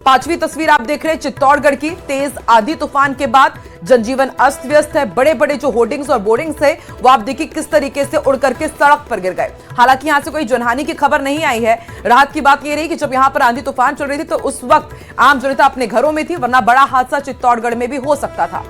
पांचवी तस्वीर आप देख रहे हैं चित्तौड़गढ़ की। तेज आंधी तूफान के बाद जनजीवन अस्त व्यस्त है। बड़े बड़े जो होर्डिंग्स और बोर्डिंग्स थे वो आप देखिए किस तरीके से उड़ करके सड़क पर गिर गए। हालांकि यहां से कोई जनहानि की खबर नहीं आई है। राहत की बात यह रही कि जब यहां पर आंधी तूफान चल रही थी तो उस वक्त आम जनता अपने घरों में थी, वरना बड़ा हादसा चित्तौड़गढ़ में भी हो सकता था।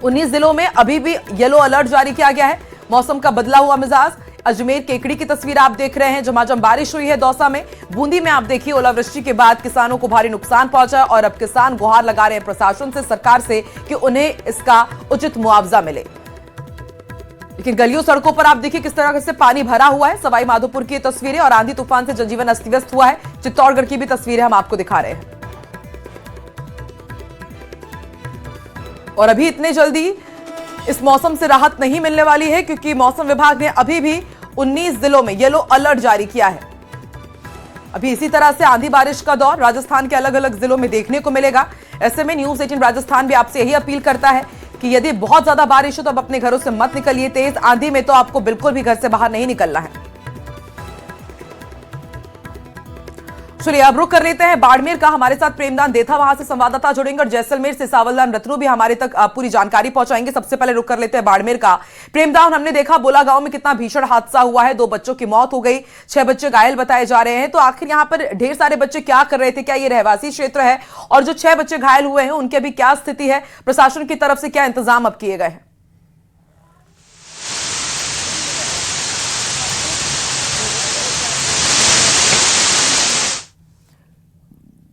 19 जिलों में अभी भी येलो अलर्ट जारी किया गया है। मौसम का बदला हुआ मिजाज। अजमेर केकड़ी की तस्वीर आप देख रहे हैं। झमाझम बारिश हुई है दौसा में। बूंदी में आप देखिए ओलावृष्टि के बाद किसानों को भारी नुकसान पहुंचा और अब किसान गुहार लगा रहे हैं प्रशासन से, सरकार से कि उन्हें इसका उचित मुआवजा मिले। लेकिन गलियों सड़कों पर आप देखिए किस तरह से पानी भरा हुआ है। सवाई माधोपुर की तस्वीरें और आंधी तूफान से जनजीवन अस्त व्यस्त हुआ है। चित्तौड़गढ़ की भी तस्वीरें हम आपको दिखा रहे हैं। और अभी इतने जल्दी इस मौसम से राहत नहीं मिलने वाली है, क्योंकि मौसम विभाग ने अभी भी 19 जिलों में येलो अलर्ट जारी किया है। अभी इसी तरह से आंधी बारिश का दौर राजस्थान के अलग अलग जिलों में देखने को मिलेगा। ऐसे में न्यूज़ 18 राजस्थान भी आपसे यही अपील करता है कि यदि बहुत ज्यादा बारिश हो तो अब अपने घरों से मत निकलिए। तेज आंधी में तो आपको बिल्कुल भी घर से बाहर नहीं निकलना है। चलिए अब रुक कर लेते हैं बाड़मेर का। हमारे साथ प्रेमदान देथा वहां से संवाददाता जुड़ेंगे और जैसलमेर से सावलदान रत्नू भी हमारे तक पूरी जानकारी पहुंचाएंगे। सबसे पहले रुक कर लेते हैं बाड़मेर का। प्रेमदान, हमने देखा बोला गांव में कितना भीषण हादसा हुआ है। 2 बच्चों की मौत हो गई, 6 बच्चे घायल बताए जा रहे हैं। तो आखिर यहां पर ढेर सारे बच्चे क्या कर रहे थे? क्या ये रहवासी क्षेत्र है? और जो 6 बच्चे घायल हुए हैं उनकी अभी क्या स्थिति है? प्रशासन की तरफ से क्या इंतजाम अब किए गए हैं?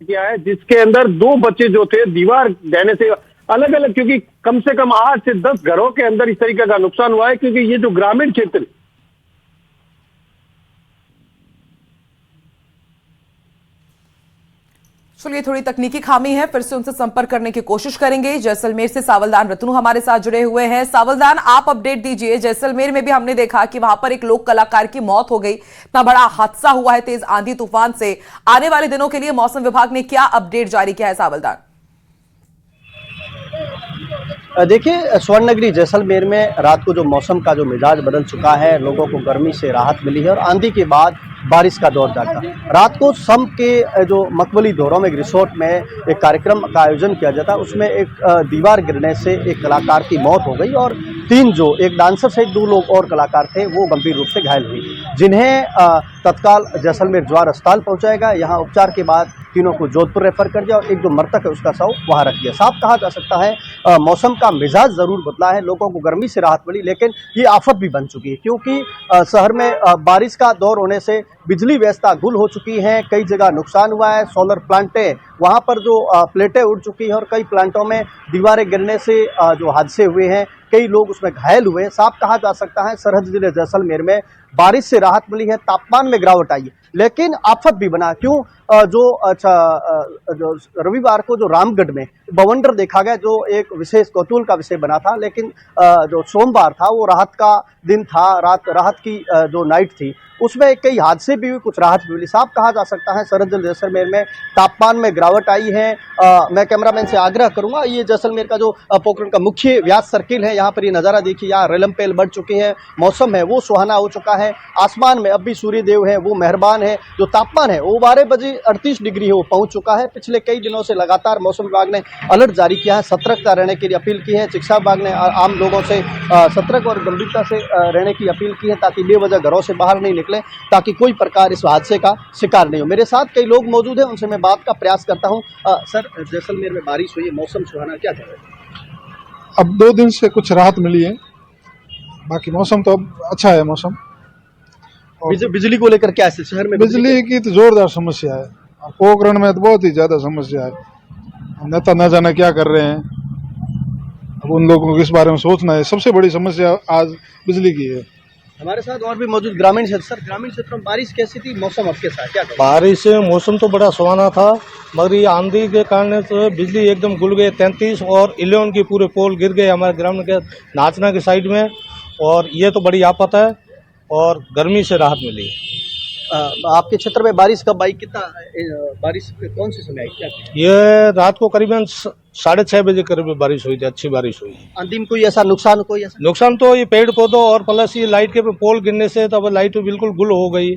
किया है, जिसके अंदर 2 बच्चे जो थे दीवार गिरने से अलग अलग, क्योंकि कम से कम 8 से 10 घरों के अंदर इस तरीके का नुकसान हुआ है। क्योंकि ये जो ग्रामीण क्षेत्र, चलिए थोड़ी तकनीकी खामी है, फिर से उनसे संपर्क करने की कोशिश करेंगे। जैसलमेर से सावलदान रत्नू हमारे साथ जुड़े हुए हैं। सावलदान, आप अपडेट दीजिए। जैसलमेर में भी हमने देखा कि वहां पर एक लोक कलाकार की मौत हो गई। इतना बड़ा हादसा हुआ है तेज आंधी तूफान से। आने वाले दिनों के लिए मौसम विभाग ने क्या अपडेट जारी किया है सावलदान? देखिए, स्वर्ण नगरी जैसलमेर में रात को जो मौसम का जो मिजाज बदल चुका है, लोगों को गर्मी से राहत मिली है और आंधी के बाद बारिश का दौर जागा। रात को सम के जो मकबली दौरों में एक रिसोर्ट में एक कार्यक्रम का आयोजन किया जाता, उसमें एक दीवार गिरने से एक कलाकार की मौत हो गई और 3 जो एक डांसर सहित 2 लोग और कलाकार थे वो गंभीर रूप से घायल हुए, जिन्हें तत्काल जैसलमेर जवार अस्पताल पहुंचाया गया। यहाँ उपचार के बाद तीनों को जोधपुर रेफर कर दिया और एक जो मृतक है उसका शव वहां रख दिया। साफ कहा जा सकता है मौसम का मिजाज जरूर बदला है, लोगों को गर्मी से राहत मिली, लेकिन ये आफत भी बन चुकी है, क्योंकि शहर में बारिश का दौर होने से बिजली व्यवस्था गुल हो चुकी है। कई जगह नुकसान हुआ है। सोलर प्लांटें वहां पर जो प्लेटें उड़ चुकी हैं और कई प्लांटों में दीवारें गिरने से जो हादसे हुए हैं, कई लोग उसमें घायल हुए हैं। साफ कहा जा सकता है सरहद जिले जैसलमेर में बारिश से राहत मिली है, तापमान में गिरावट आई है, लेकिन आफत भी बना। क्यों? जो रविवार को जो रामगढ़ में बवंडर देखा गया, जो एक विशेष कौतूहल का विषय बना था, लेकिन जो सोमवार था वो राहत का दिन था, राहत की जो नाइट थी, उसमें कई हादसे भी हुए, कुछ राहत भी मिली। साफ कहा जा सकता है सरहद जिले जैसलमेर में तापमान में गिरावट आई है। मैं कैमरामैन से आग्रह करूंगा, ये जैसलमेर का जो पोखरण का मुख्य व्यास सर्किल है, यहाँ पर ये नज़ारा देखिए, यहाँ रेलम पेल बढ़ चुके हैं, मौसम है वो सुहाना हो चुका है। आसमान में अब भी सूर्य देव है वो मेहरबान है। जो तापमान है वो 12 बजे 38 डिग्री है वो पहुंच चुका है। पिछले कई दिनों से लगातार मौसम विभाग ने अलर्ट जारी किया है, सतर्कता रहने की अपील की है। चिकित्सा विभाग ने आम लोगों से सतर्क और गंभीरता से रहने की अपील की है, ताकि बेवजह घरों से बाहर नहीं निकले, ताकि कोई प्रकार इस हादसे का शिकार नहीं हो। मेरे साथ कई लोग मौजूद हैं, उनसे मैं बात का प्रयास करता हूं। सर, जैसलमेर में बारिश हुई है, मौसम सुहाना, क्या कह रहे हैं? अब 2 दिन से कुछ राहत मिली है, बाकी मौसम तो अब अच्छा है मौसम। बिजली को लेकर क्या है शहर में? बिजली की तो जोरदार समस्या है, पोखरण में तो बहुत ही ज्यादा समस्या है। नेता न जाने क्या कर रहे हैं, अब उन लोगों को इस बारे में सोचना है। सबसे बड़ी समस्या आज बिजली की है। हमारे साथ और भी मौजूद ग्रामीण क्षेत्र। सर, ग्रामीण क्षेत्र में बारिश कैसी थी, मौसम आपके साथ क्या? बारिश से मौसम तो बड़ा सुहाना था, मगर ये आंधी के कारण तो बिजली एकदम गुल गए। 33 और 11 की पूरे पोल गिर गए हमारे ग्रामीण के नाचना के साइड में, और ये तो बड़ी आफत है और गर्मी से राहत मिली। आपके क्षेत्र में बारिश कब आई, कितना बारिश कौन से समय आई, क्या? ये रात को करीबन 6:30 बजे करीब बारिश हुई थी, अच्छी बारिश हुई। अंतिम कोई ऐसा नुकसान तो ये पेड़ पौधों और प्लस ये लाइट के पोल गिरने से तब लाइट बिल्कुल गुल हो गई।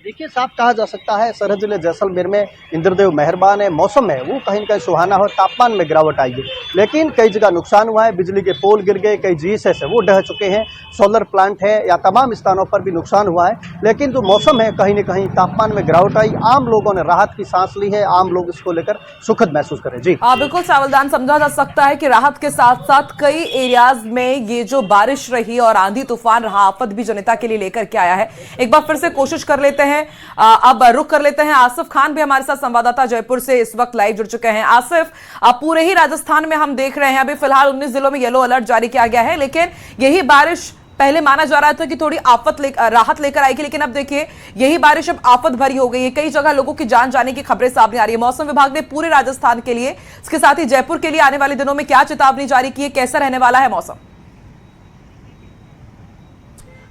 देखिए, साफ कहा जा सकता है सरहद जिले जैसलमेर में इंद्रदेव मेहरबान है, मौसम है वो कहीं न कहीं सुहाना हो, तापमान में गिरावट आई है। लेकिन कई जगह नुकसान हुआ है, बिजली के पोल गिर गए, कई जीएसएस है वो ढह चुके हैं, सोलर प्लांट है या तमाम स्थानों पर भी नुकसान हुआ है। लेकिन जो मौसम है कहीं न कहीं तापमान में गिरावट आई, आम लोगों ने राहत की सांस ली है, आम लोग इसको लेकर सुखद महसूस करें। जी बिल्कुल सावधान समझा जा सकता है कि राहत के साथ साथ कई एरियाज में ये जो बारिश रही और आंधी तूफान रहा, आफत भी जनता के लिए लेकर के आया है। एक बार फिर से कोशिश कर लेते हैं, अब रुक कर लेते हैं। आसिफ खान भी हमारे साथ संवाददाता जयपुर से इस वक्त लाइव जुड़ चुके हैं। आसिफ, पूरे ही राजस्थान में हम देख रहे हैं अभी फिलहाल 19 जिलों में येलो अलर्ट जारी किया गया है, लेकिन यही बारिश पहले माना जा रहा था कि थोड़ी राहत लेकर आएगी, लेकिन अब देखिए यही बारिश अब आफत भरी हो गई है। कई जगह लोगों की जान जाने की खबरें सामने आ रही है। मौसम विभाग ने पूरे राजस्थान के लिए, इसके साथ ही जयपुर के लिए आने वाले दिनों में क्या चेतावनी जारी की है, कैसा रहने वाला है मौसम?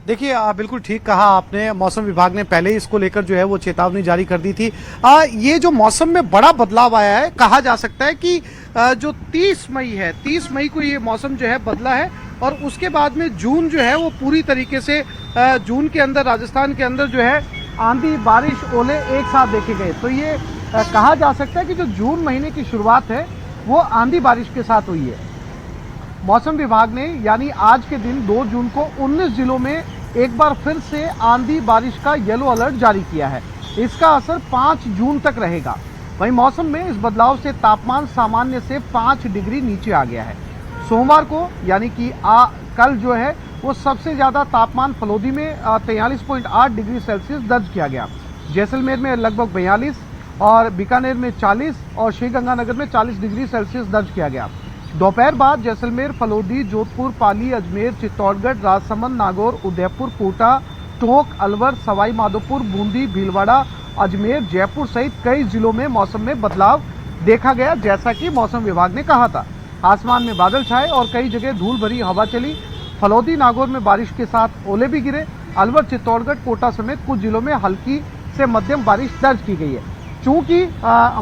देखिए, बिल्कुल ठीक कहा आपने। मौसम विभाग ने पहले ही इसको लेकर जो है वो चेतावनी जारी कर दी थी। ये जो मौसम में बड़ा बदलाव आया है, कहा जा सकता है कि जो 30 मई है, 30 मई को ये मौसम जो है बदला है और उसके बाद में जून जो है वो पूरी तरीके से जून के अंदर राजस्थान के अंदर जो है आंधी, बारिश, ओले एक साथ देखे गए। तो ये कहा जा सकता है कि जो जून महीने की शुरुआत है वो आंधी बारिश के साथ हुई है। मौसम विभाग ने यानी आज के दिन 2 जून को 19 जिलों में एक बार फिर से आंधी बारिश का येलो अलर्ट जारी किया है। इसका असर 5 जून तक रहेगा। वहीं मौसम में इस बदलाव से तापमान सामान्य से 5 डिग्री नीचे आ गया है। सोमवार को यानी कि कल जो है वो सबसे ज़्यादा तापमान फलोदी में 43.8 डिग्री सेल्सियस दर्ज किया गया। जैसलमेर में लगभग 42 और बीकानेर में 40 और श्रीगंगानगर में 40 डिग्री सेल्सियस दर्ज किया गया। दोपहर बाद जैसलमेर, फलोदी, जोधपुर, पाली, अजमेर, चित्तौड़गढ़, राजसमंद, नागौर, उदयपुर, कोटा, टोंक, अलवर, सवाई माधोपुर, बूंदी, भीलवाड़ा, अजमेर, जयपुर सहित कई जिलों में मौसम में बदलाव देखा गया, जैसा कि मौसम विभाग ने कहा था। आसमान में बादल छाए और कई जगह धूल भरी हवा चली। फलोदी, नागौर में बारिश के साथ ओले भी गिरे। अलवर, चित्तौड़गढ़, कोटा समेत कुछ जिलों में हल्की से मध्यम बारिश दर्ज की गई है। चूंकि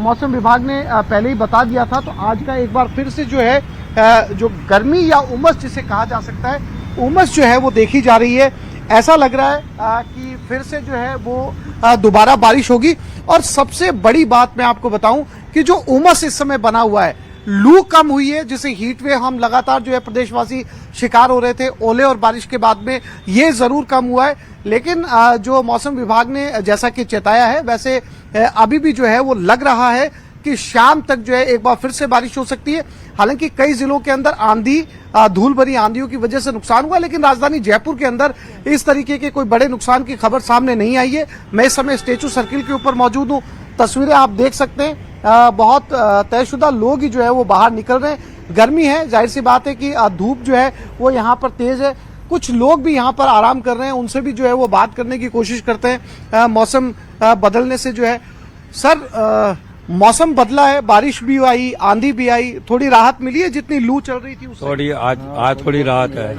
मौसम विभाग ने पहले ही बता दिया था, तो आज का एक बार फिर से जो है जो गर्मी या उमस जिसे कहा जा सकता है, उमस जो है वो देखी जा रही है। ऐसा लग रहा है कि फिर से जो है वो दोबारा बारिश होगी। और सबसे बड़ी बात मैं आपको बताऊं कि जो उमस इस समय बना हुआ है, लू कम हुई है, जिसे हीट वेव हम लगातार जो है प्रदेशवासी शिकार हो रहे थे ओले और बारिश के बाद में, ये जरूर कम हुआ है। लेकिन जो मौसम विभाग ने जैसा कि चेताया है, वैसे अभी भी जो है वो लग रहा है कि शाम तक जो है एक बार फिर से बारिश हो सकती है। हालांकि कई जिलों के अंदर आंधी, धूल भरी आंधियों की वजह से नुकसान हुआ, लेकिन राजधानी जयपुर के अंदर इस तरीके के कोई बड़े नुकसान की खबर सामने नहीं आई है। मैं इस समय स्टेचू सर्किल के ऊपर मौजूद हूँ। तस्वीरें आप देख सकते हैं, बहुत तयशुदा लोग ही जो है वो बाहर निकल रहे हैं। गर्मी है, जाहिर सी बात है कि धूप जो है वो यहाँ पर तेज है। कुछ लोग भी यहाँ पर आराम कर रहे हैं, उनसे भी जो है वो बात करने की कोशिश करते हैं। मौसम बदलने से जो है, सर मौसम बदला है, बारिश भी आई, आंधी भी आई, थोड़ी राहत मिली है जितनी लू चल रही थी उससे? थोड़ी आज थोड़ी राहत है।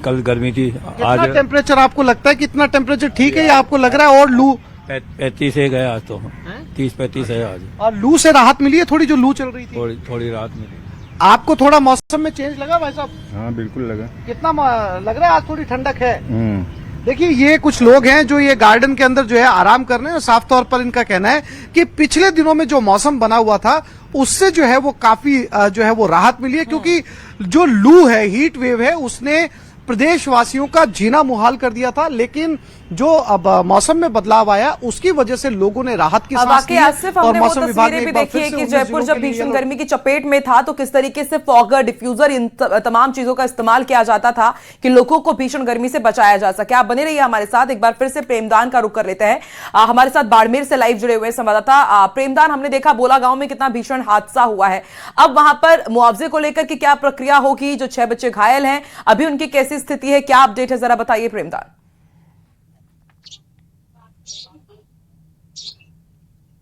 कल गर्मी थी। आज टेम्परेचर आपको लगता है कितना टेम्परेचर ठीक है या आपको लग रहा है और लू 35 से गया आज, तो 30-35 है आज। और लू से राहत मिली है, थोड़ी जो लू चल रही थी थोड़ी राहत मिली। आपको थोड़ा मौसम में चेंज लगा भाई साहब? हाँ बिल्कुल लगा। कितना लग रहा है आज थोड़ी ठंडक है? देखिए, ये कुछ लोग हैं जो ये गार्डन के अंदर जो है आराम कर रहे हैं। साफ तौर पर इनका कहना है कि पिछले दिनों में जो मौसम बना हुआ था उससे जो है वो काफी जो है वो राहत मिली है, क्योंकि जो लू है, हीट वेव है, उसने प्रदेशवासियों का जीना मुहाल कर दिया था। लेकिन जो अब मौसम में बदलाव आया उसकी वजह से लोगों ने राहत की सांस ली है। और मौसम विभाग ने भी देखी है कि जयपुर जब भीषण गर्मी की चपेट में था तो किस तरीके से फॉगर, डिफ्यूजर, इन तमाम चीजों का इस्तेमाल किया जाता था कि लोगों को भीषण गर्मी से बचाया जा सके। आप बने रहिए हमारे साथ। एक बार फिर से प्रेमदान का रुख कर लेते हैं। हमारे साथ बाड़मेर से लाइव जुड़े हुए संवाददाता प्रेमदान, हमने देखा बोला गांव में कितना भीषण हादसा हुआ है। अब वहां पर मुआवजे को लेकर की क्या प्रक्रिया होगी? जो 6 बच्चे घायल हैं, अभी उनकी कैसी स्थिति है, क्या अपडेट है, जरा बताइए प्रेमदान।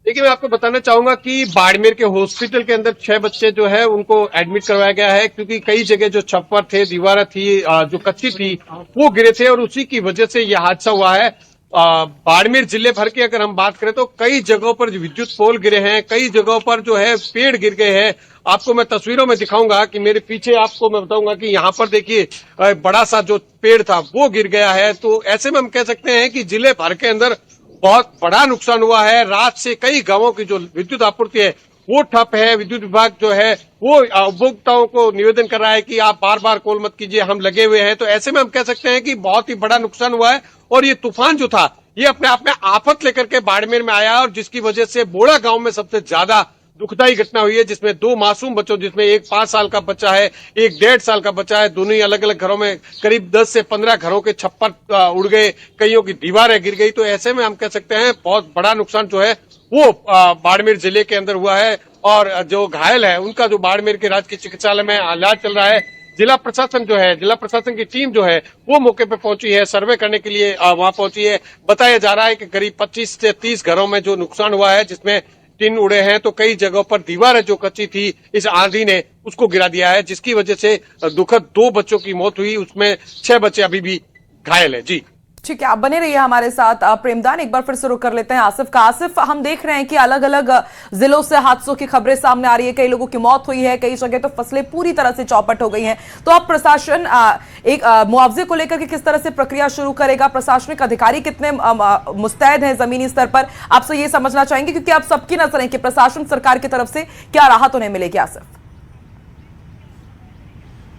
देखिए, मैं आपको बताना चाहूंगा कि बाड़मेर के हॉस्पिटल के अंदर 6 बच्चे जो है उनको एडमिट करवाया गया है, क्योंकि कई जगह जो छप्पर थे, दीवारें थी, जो कच्ची थी, वो गिरे थे और उसी की वजह से यह हादसा हुआ है। बाड़मेर जिले भर की अगर हम बात करें तो कई जगहों पर विद्युत पोल गिरे हैं, कई जगहों पर जो है पेड़ गिर गए हैं। आपको मैं तस्वीरों में दिखाऊंगा कि मेरे पीछे आपको मैं बताऊंगा कि यहाँ पर देखिए बड़ा सा जो पेड़ था वो गिर गया है। तो ऐसे में हम कह सकते हैं कि जिले भर के अंदर बहुत बड़ा नुकसान हुआ है। रात से कई गांवों की जो विद्युत आपूर्ति है वो ठप है। विद्युत विभाग जो है वो उपभोक्ताओं को निवेदन कर रहा है कि आप बार बार कॉल मत कीजिए, हम लगे हुए हैं। तो ऐसे में हम कह सकते हैं कि बहुत ही बड़ा नुकसान हुआ है। और ये तूफान जो था ये अपने आप में आफत लेकर के बाड़मेर में आया और जिसकी वजह से बोड़ा गांव में सबसे ज्यादा दुखदायी घटना हुई है, जिसमें 2 मासूम बच्चों, जिसमें एक 5 साल का बच्चा है, एक 1.5 साल का बच्चा है। दोनों ही अलग अलग घरों में करीब 10 से 15 घरों के छप्पर उड़ गए, कईयों की दीवारें गिर गई। तो ऐसे में हम कह सकते हैं बहुत बड़ा नुकसान जो है वो बाड़मेर जिले के अंदर हुआ है। और जो घायल है उनका जो बाड़मेर के राजकीय चिकित्सालय में इलाज चल रहा है। जिला प्रशासन जो है, जिला प्रशासन की टीम जो है वो मौके पे पहुंची है, सर्वे करने के लिए वहां पहुंची है। बताया जा रहा है कि करीब 25 से 30 घरों में जो नुकसान हुआ है, जिसमें टिन उड़े हैं, तो कई जगहों पर दीवारें जो कच्ची थी इस आंधी ने उसको गिरा दिया है, जिसकी वजह से दुखद 2 बच्चों की मौत हुई, उसमें 6 बच्चे अभी भी घायल है। जी ठीक है, आप बने रहिए हमारे साथ। प्रेमदान, एक बार फिर से रुक कर लेते हैं आसिफ का। आसिफ, हम देख रहे हैं कि अलग अलग जिलों से हादसों की खबरें सामने आ रही है, कई लोगों की मौत हुई है, कई जगह तो फसलें पूरी तरह से चौपट हो गई हैं। तो अब प्रशासन एक मुआवजे को लेकर के किस तरह से प्रक्रिया शुरू करेगा? प्रशासनिक अधिकारी कितने मुस्तैद हैं जमीनी स्तर पर? आपसे ये समझना चाहेंगे क्योंकि आप सबकी नजर है कि प्रशासन सरकार की तरफ से क्या राहत उन्हें मिलेगी। आसिफ,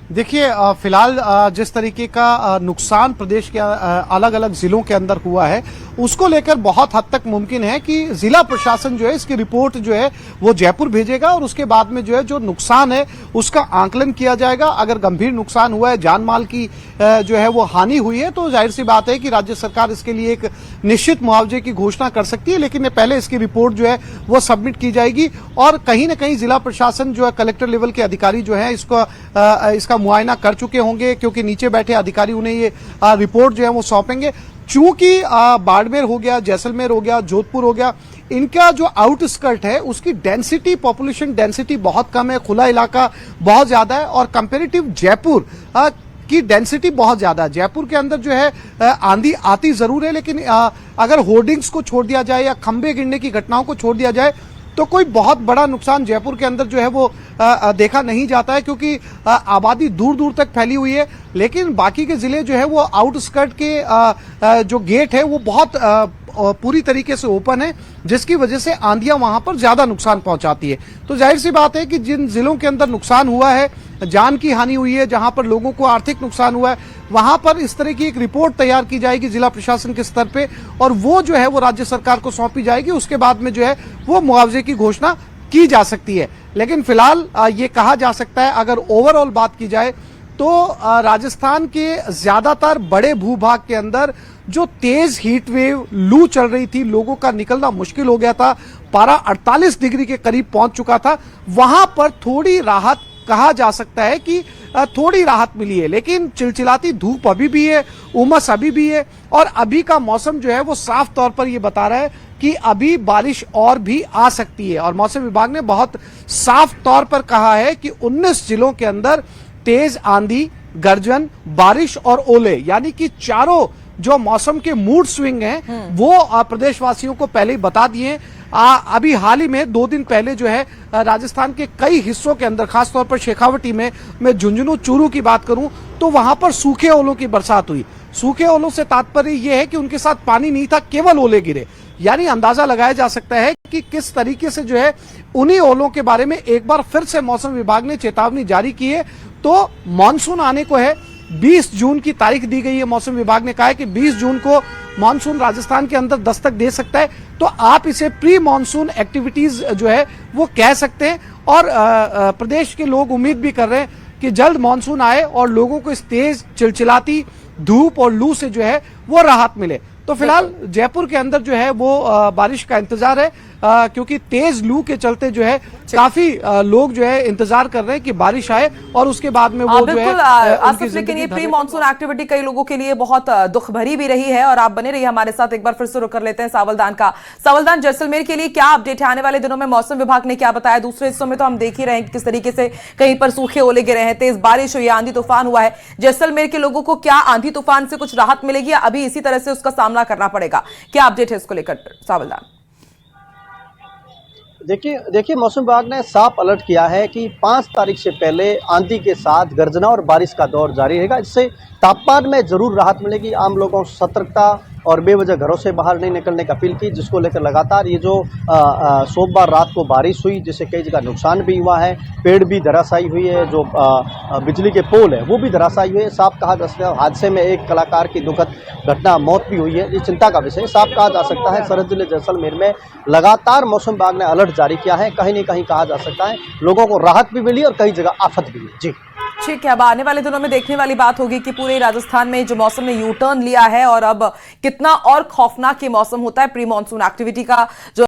देखिए, फिलहाल जिस तरीके का नुकसान प्रदेश के अलग अलग जिलों के अंदर हुआ है उसको लेकर बहुत हद तक मुमकिन है कि जिला प्रशासन जो है इसकी रिपोर्ट जो है वो जयपुर भेजेगा और उसके बाद में जो है जो नुकसान है उसका आंकलन किया जाएगा। अगर गंभीर नुकसान हुआ है, जान माल की जो है वो हानि हुई है, तो जाहिर सी बात है कि राज्य सरकार इसके लिए एक निश्चित मुआवजे की घोषणा कर सकती है, लेकिन पहले इसकी रिपोर्ट जो है वो सबमिट की जाएगी। और कहीं ना कहीं जिला प्रशासन जो है, कलेक्टर लेवल के अधिकारी जो है इसका मुआयना कर चुके होंगे, क्योंकि नीचे बैठे अधिकारी उन्हें ये रिपोर्ट जो है वो सौंपेंगे। चूंकि बाड़मेर हो गया, जैसलमेर हो गया, जोधपुर हो गया, इनका जो आउटस्कर्ट है उसकी डेंसिटी, पॉपुलेशन डेंसिटी बहुत कम है, खुला इलाका बहुत ज्यादा है और कंपेरेटिव जयपुर की डेंसिटी बहुत ज्यादा है। जयपुर के अंदर जो है आंधी आती जरूर है, लेकिन अगर होर्डिंग्स को छोड़ दिया जाए या खंबे गिरने की घटनाओं को छोड़ दिया जाए तो कोई बहुत बड़ा नुकसान जयपुर के अंदर जो है वो देखा नहीं जाता है, क्योंकि आबादी दूर दूर तक फैली हुई है। लेकिन बाकी के जिले जो है वो आउटस्कर्ट के जो गेट है वो बहुत पूरी तरीके से ओपन है, जिसकी वजह से आंधियां वहां पर ज्यादा नुकसान पहुंचाती है। तो जाहिर सी बात है कि जिन जिलों के अंदर नुकसान हुआ है, जान की हानि हुई है, जहां पर लोगों को आर्थिक नुकसान हुआ है, वहां पर इस तरह की एक रिपोर्ट तैयार की जाएगी जिला प्रशासन के स्तर पे और वो जो है वो राज्य सरकार को सौंपी जाएगी। उसके बाद में जो है वो मुआवजे की घोषणा की जा सकती है। लेकिन फिलहाल ये कहा जा सकता है, अगर ओवरऑल बात की जाए तो राजस्थान के ज्यादातर बड़े भूभाग के अंदर जो तेज हीट वेव, लू चल रही थी, लोगों का निकलना मुश्किल हो गया था, पारा 48 डिग्री के करीब पहुंच चुका था, वहां पर थोड़ी राहत कहा जा सकता है कि थोड़ी राहत मिली है। लेकिन चिलचिलाती धूप अभी भी है, उमस अभी भी है और अभी का मौसम जो है वो साफ तौर पर ये बता रहा है कि अभी बारिश और भी आ सकती है। और मौसम विभाग ने बहुत साफ तौर पर कहा है कि 19 जिलों के अंदर तेज आंधी, गर्जन, बारिश और ओले, यानी कि चारों जो मौसम के मूड स्विंग हैं वो प्रदेशवासियों को पहले ही बता दिए। अभी हाल ही में 2 दिन पहले जो है राजस्थान के कई हिस्सों के अंदर, खासतौर पर शेखावटी में, मैं झुंझुनू, चूरू की बात करूं तो वहां पर सूखे ओलों की बरसात हुई। सूखे ओलों से तात्पर्य यह है कि उनके साथ पानी नहीं था, केवल ओले गिरे। यानी अंदाजा लगाया जा सकता है कि किस तरीके से जो है उन्हीं ओलों के बारे में एक बार फिर से मौसम विभाग ने चेतावनी जारी की है। तो मानसून आने को है, 20 जून की तारीख दी गई है। मौसम विभाग ने कहा है कि 20 जून को मानसून राजस्थान के अंदर दस्तक दे सकता है। तो आप इसे प्री मानसून एक्टिविटीज जो है वो कह सकते हैं। और प्रदेश के लोग उम्मीद भी कर रहे हैं कि जल्द मानसून आए और लोगों को इस तेज चिलचिलाती धूप और लू से जो है वो राहत मिले। तो फिलहाल जयपुर के अंदर जो है वो बारिश का इंतजार है, क्योंकि तेज लू के चलते जो है काफी लोग जो है इंतजार कर रहे हैं कि बारिश आए और उसके बाद में वो जो है आसिफ, लेकिन ये प्री मानसून एक्टिविटी कई लोगों के लिए बहुत दुख भरी भी रही है। और आप बने रहिए हमारे साथ, एक बार फिर से रुक कर लेते हैं सावलदान का। सावलदान, जैसलमेर के लिए क्या अपडेट है? आने वाले दिनों में मौसम विभाग ने क्या बताया? दूसरे हिस्सों में तो हम देख ही रहे हैं किस तरीके से कहीं पर सूखे ओले गिरे हैं, तेज बारिश हुई है, आंधी तूफान हुआ है। जैसलमेर के लोगों को क्या आंधी तूफान से कुछ राहत मिलेगी या अभी इसी तरह से उसका सामना करना पड़ेगा? क्या अपडेट है इसको लेकर सावलदान? देखिए मौसम विभाग ने साफ अलर्ट किया है कि 5 तारीख से पहले आंधी के साथ गर्जना और बारिश का दौर जारी रहेगा। इससे तापमान में जरूर राहत मिलेगी। आम लोगों को सतर्कता और बेवजह घरों से बाहर नहीं निकलने की अपील की, जिसको लेकर लगातार ये जो सोमवार रात को बारिश हुई जिससे कई जगह नुकसान भी हुआ है, पेड़ भी धराशायी हुई है, जो बिजली के पोल है वो भी धराशायी हुए। साफ कहा जा सकता है हादसे में एक कलाकार की दुखद घटना मौत भी हुई है, ये चिंता का विषय। साफ कहा जा सकता है सरहद जिले जैसलमेर में लगातार मौसम विभाग ने अलर्ट जारी किया है, कहीं न कहीं कहा जा सकता है लोगों को राहत भी मिली और कई जगह आफत भी हुई। जी ठीक है, अब आने वाले दिनों में देखने वाली बात होगी कि पूरे राजस्थान में जो मौसम ने यू टर्न लिया है और अब कितना और खौफनाक ये मौसम होता है। प्री मॉनसून एक्टिविटी का जो